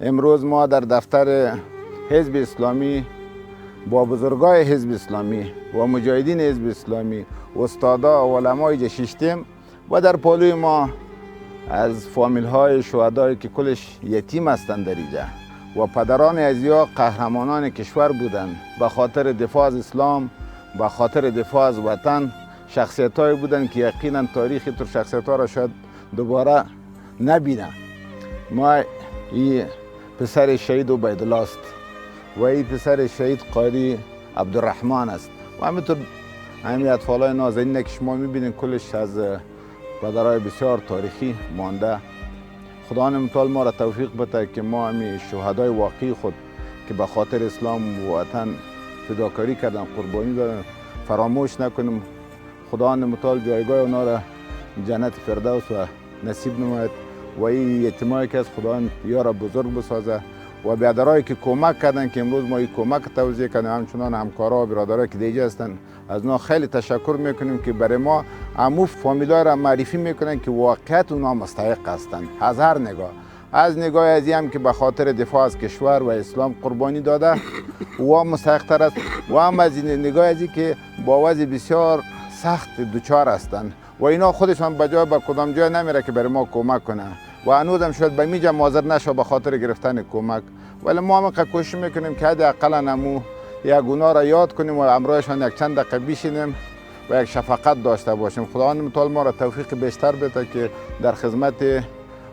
امروز ما در دفتر حزب اسلامی با بزرگای حزب اسلامی و مجاهدین حزب اسلامی، استادا و علمای جشیشتیم و در پالوی ما از فامیل های شهدایی که کلش یتیم هستند در اینجا و پدران ازیا قهرمانان کشور بودند به خاطر دفاع از اسلام، به خاطر دفاع از وطن. شخصیت هایی بودند که یقینا تاریخ طور شخصیت ها را شاید دوباره نبینه. ما این پسر شهید عبیدالله است و این پسر شهید قاری عبدالرحمن است و همینطور همین اطفالای نازنین که شما میبینید کلش از پدرای بسیار تاریخی مانده. خدا متعال ما را توفیق بده که ما همین شهدای واقعی خود که به خاطر اسلام و وطن فداکاری کردن، قربانی دادن، فراموش نکنیم. خدا متعال جایگاه اونا را جنت فردوس و نصیب نماید و این یتیمایی که از خدا یارا بزرگ بسازه و بیادرایی که کمک کردن که امروز ما این کمک توزیع کنیم، همچنان همکارا و برادرایی که دیگه هستن، از اونا خیلی تشکر میکنیم که برای ما امو فامیلا را معرفی میکنن که واقعیت اونا مستحق هستند از هر نگاه. از نگاه ازی هم که به خاطر دفاع از کشور و اسلام قربانی داده و مستحق تر است و هم از نگاه ازی که با وضع بسیار سخت دوچار هستند و اینا خودشان بجای به کدام جای نمیره که برای ما کمک کنه و هنوز هم شاید به میجا حاضر نشه به خاطر گرفتن کمک. ولی ما هم کوشش میکنیم که حداقل نمو یک گناه را یاد کنیم و امروزشان یک چند دقیقه بشینیم و یک شفقت داشته باشیم. خداوند متعال ما را توفیق بیشتر بده که در خدمت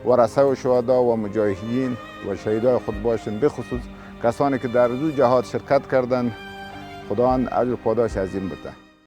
ورثه و شهدا و مجاهدین و شهیدای خود باشیم، به خصوص کسانی که در دو جهاد شرکت کردند. خداوند اجر پاداش عظیم بده.